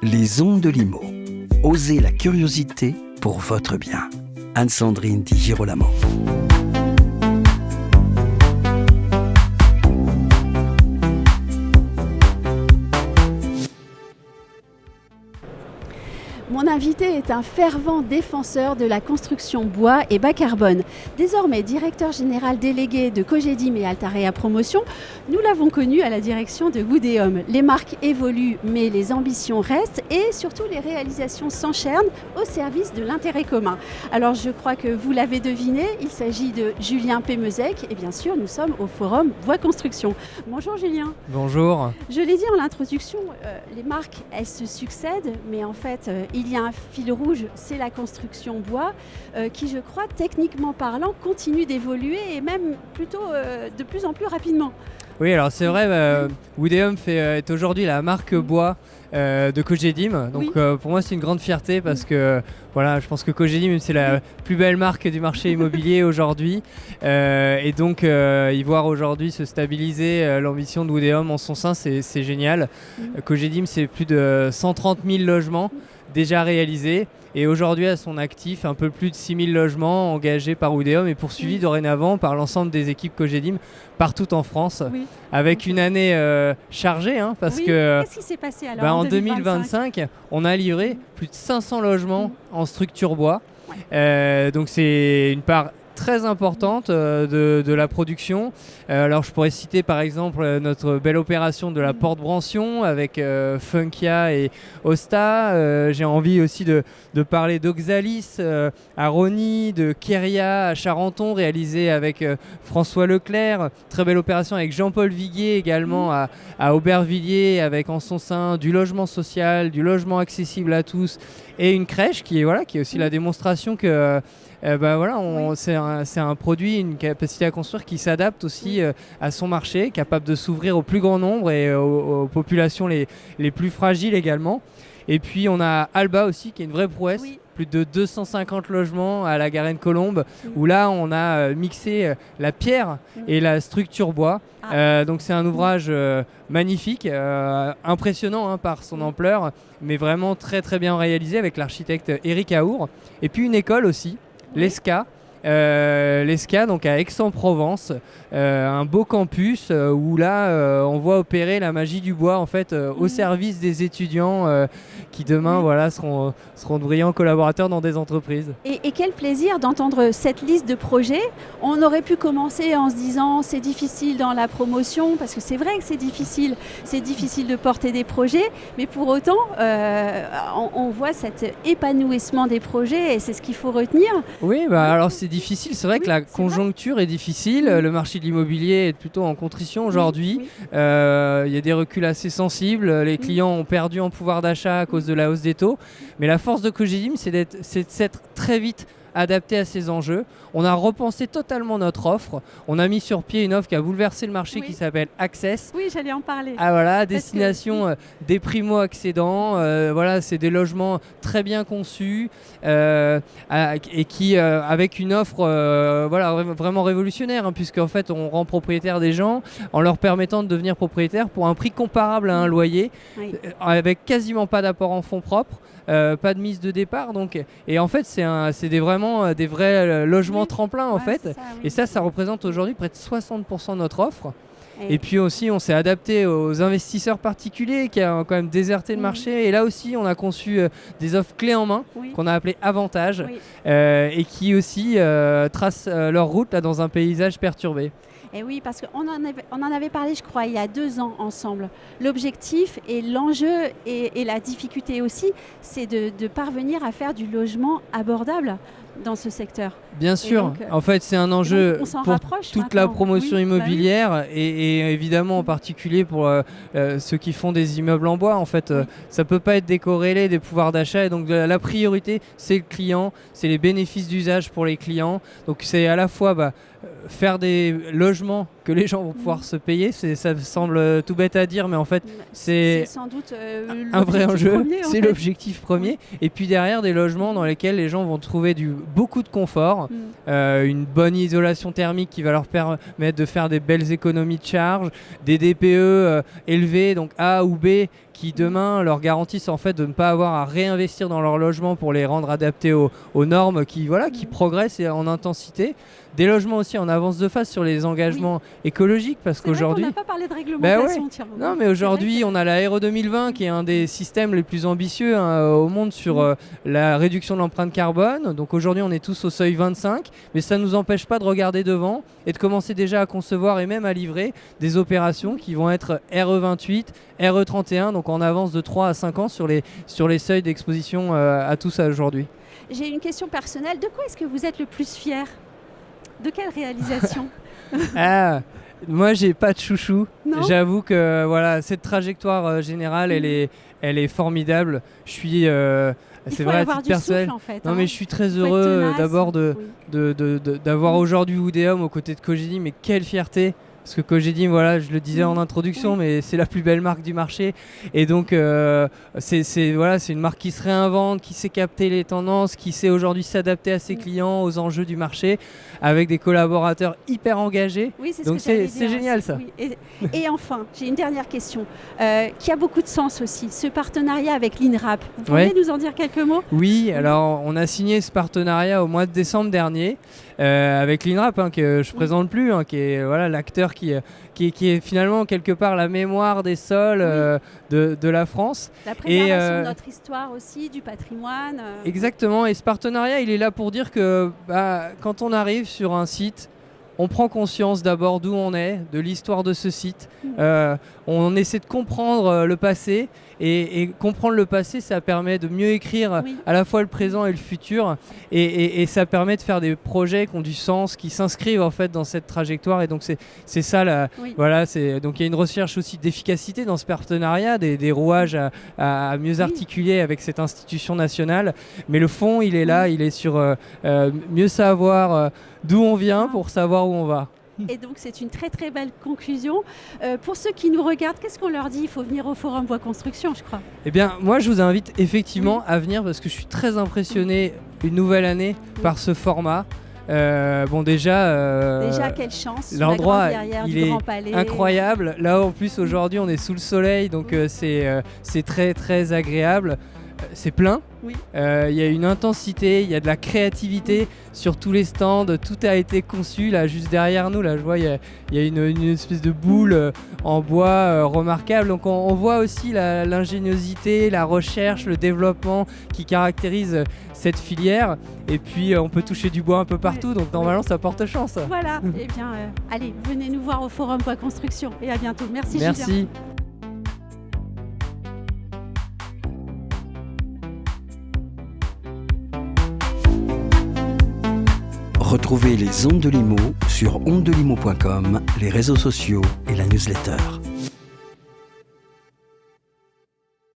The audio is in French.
Les ondes de Limo. Osez la curiosité pour votre bien. Anne-Sandrine Di Girolamo. Mon invité est un fervent défenseur de la construction bois et bas carbone. Désormais directeur général délégué de Cogedim et Altarea Promotion, nous l'avons connu à la direction de Woodéum. Les marques évoluent, mais les ambitions restent et surtout les réalisations s'enchaînent au service de l'intérêt commun. Alors je crois que vous l'avez deviné, il s'agit de Julien Pémezec et bien sûr nous sommes au forum Bois Construction. Bonjour Julien. Bonjour. Je l'ai dit en l'introduction, les marques elles se succèdent, mais en fait il y a un fil rouge, c'est la construction bois qui, je crois, techniquement parlant, continue d'évoluer et même plutôt de plus en plus rapidement. Oui, alors c'est vrai, Woodéum est aujourd'hui la marque bois de Cogedim. Donc oui. pour moi, c'est une grande fierté parce que voilà, je pense que Cogedim, c'est la plus belle marque du marché immobilier aujourd'hui. Et donc, y voir aujourd'hui se stabiliser l'ambition de Woodéum en son sein, c'est génial. Cogedim, c'est plus de 130 000 logements déjà réalisés et aujourd'hui à son actif un peu plus de 6 000 logements engagés par Woodéum et poursuivis dorénavant par l'ensemble des équipes Cogedim partout en France, avec une année chargée parce que qu'est-ce qui s'est passé alors en 2025 on a livré plus de 500 logements en structure bois. Donc c'est une part très importante de la production. Alors je pourrais citer par exemple notre belle opération de la Porte Brancion avec Funkia et Osta. J'ai envie aussi de parler d'Oxalis à Rosny, de Keria à Charenton réalisé avec François Leclerc. Très belle opération avec Jean-Paul Viguier également à Aubervilliers avec en son sein du logement social, du logement accessible à tous et une crèche qui est aussi la démonstration que c'est un produit, une capacité à construire qui s'adapte aussi à son marché, capable de s'ouvrir au plus grand nombre et aux populations les plus fragiles également. Et puis on a Alba aussi qui est une vraie prouesse, plus de 250 logements à la Garenne-Colombe, où là on a mixé la pierre et la structure bois. Donc c'est un ouvrage magnifique, impressionnant par son ampleur, mais vraiment très très bien réalisé avec l'architecte Éric Aour. Et puis une école aussi, l'ESCA. L'ESCA donc à Aix-en-Provence, un beau campus où là on voit opérer la magie du bois en fait au service des étudiants qui demain seront de brillants collaborateurs dans des entreprises. Et quel plaisir d'entendre cette liste de projets. On aurait pu commencer en se disant c'est difficile dans la promotion parce que c'est vrai que c'est difficile de porter des projets, mais pour autant on voit cet épanouissement des projets et c'est ce qu'il faut retenir. Oui, alors c'est difficile, c'est vrai que la conjoncture est difficile, le marché de l'immobilier est plutôt en contrition aujourd'hui, il y a des reculs assez sensibles, les clients ont perdu en pouvoir d'achat à cause de la hausse des taux, mais la force de Cogedim c'est de s'être très vite adapté à ces enjeux. On a repensé totalement notre offre. On a mis sur pied une offre qui a bouleversé le marché qui s'appelle Access. Oui, j'allais en parler. Destination des primo-accédants. C'est des logements très bien conçus et qui, avec une offre vraiment révolutionnaire, puisqu'en fait, on rend propriétaire des gens en leur permettant de devenir propriétaires pour un prix comparable à un loyer, avec quasiment pas d'apport en fonds propres. Pas de mise de départ et en fait c'est vraiment des vrais logements tremplins en fait et ça représente aujourd'hui près de 60% de notre offre. Et puis aussi on s'est adapté aux investisseurs particuliers qui ont quand même déserté le marché et là aussi on a conçu des offres clés en main qu'on a appelées Avantage et qui aussi tracent leur route là, dans un paysage perturbé. Et oui, parce qu'on en avait parlé, je crois, il y a 2 ans ensemble. L'objectif et l'enjeu et la difficulté aussi, c'est de parvenir à faire du logement abordable dans ce secteur. Bien sûr, donc, en fait c'est un enjeu pour toute la promotion immobilière et évidemment en particulier pour ceux qui font des immeubles en bois. En fait, ça peut pas être décorrélé des pouvoirs d'achat et donc la priorité c'est le client, c'est les bénéfices d'usage pour les clients. Donc c'est à la fois faire des logements que les gens vont pouvoir se payer, ça semble tout bête à dire, mais en fait c'est sans doute un vrai enjeu, c'est l'objectif premier. Et puis derrière des logements dans lesquels les gens vont trouver beaucoup de confort, une bonne isolation thermique qui va leur permettre de faire des belles économies de charge, des DPE élevés, donc A ou B, qui demain leur garantissent en fait de ne pas avoir à réinvestir dans leur logement pour les rendre adaptés aux normes qui progressent en intensité. Des logements aussi en avance de phase sur les engagements écologiques parce qu'aujourd'hui... on n'a pas parlé de réglementation. Tiens, non, mais aujourd'hui, on a la RE 2020 qui est un des systèmes les plus ambitieux au monde sur la réduction de l'empreinte carbone. Donc aujourd'hui, on est tous au seuil 25, mais ça ne nous empêche pas de regarder devant et de commencer déjà à concevoir et même à livrer des opérations qui vont être RE 28, RE 31, donc en avance de 3 à 5 ans sur les seuils d'exposition à tout ça aujourd'hui. J'ai une question personnelle. De quoi est-ce que vous êtes le plus fier ? De quelle réalisation ? Moi, j'ai pas de chouchou. Non. J'avoue que voilà, cette trajectoire générale, elle est formidable. Je suis, c'est vrai, à titre personnel. En fait, non, mais je suis très heureux d'abord d'avoir aujourd'hui Woodeum aux côtés de Cogedim. Mais quelle fierté! Parce que Cogedim, voilà, je le disais en introduction, mais c'est la plus belle marque du marché. Et donc, c'est une marque qui se réinvente, qui sait capter les tendances, qui sait aujourd'hui s'adapter à ses clients, aux enjeux du marché, avec des collaborateurs hyper engagés. Oui, c'est donc c'est génial ça. Oui. Et enfin, j'ai une dernière question qui a beaucoup de sens aussi. Ce partenariat avec l'INRAP, vous pourriez nous en dire quelques mots ? Oui, alors on a signé ce partenariat au mois de décembre dernier avec l'INRAP, que je présente plus, qui est l'acteur qui est finalement quelque part la mémoire des sols de la France. La préservation de notre histoire aussi, du patrimoine. Exactement, et ce partenariat, il est là pour dire que quand on arrive sur un site, on prend conscience d'abord d'où on est, de l'histoire de ce site. On essaie de comprendre le passé. Et comprendre le passé, ça permet de mieux écrire à la fois le présent et le futur. Et ça permet de faire des projets qui ont du sens, qui s'inscrivent en fait dans cette trajectoire. Et donc c'est ça. Donc il y a une recherche aussi d'efficacité dans ce partenariat, des rouages à mieux articuler avec cette institution nationale. Mais le fond, il est là, il est sur mieux savoir d'où on vient pour savoir où on va. Et donc c'est une très très belle conclusion. Pour ceux qui nous regardent, qu'est-ce qu'on leur dit ? Il faut venir au Forum Bois Construction, je crois. Eh bien, moi je vous invite effectivement à venir parce que je suis très impressionné une nouvelle année par ce format. Déjà quelle chance, l'endroit il est Grand Palais. Incroyable. Là en plus aujourd'hui on est sous le soleil, donc c'est très très agréable. C'est plein, il y a une intensité, il y a de la créativité sur tous les stands, tout a été conçu. Là juste derrière nous, là je vois il y a une espèce de boule en bois remarquable. Donc on voit aussi l'ingéniosité, la recherche, le développement qui caractérise cette filière. Et puis on peut toucher du bois un peu partout, donc normalement ça porte chance. Voilà, et bien allez, venez nous voir au Forum Bois Construction et à bientôt. Merci Julien. Merci. Retrouvez les Ondes de Limo sur ondedelimo.com, les réseaux sociaux et la newsletter.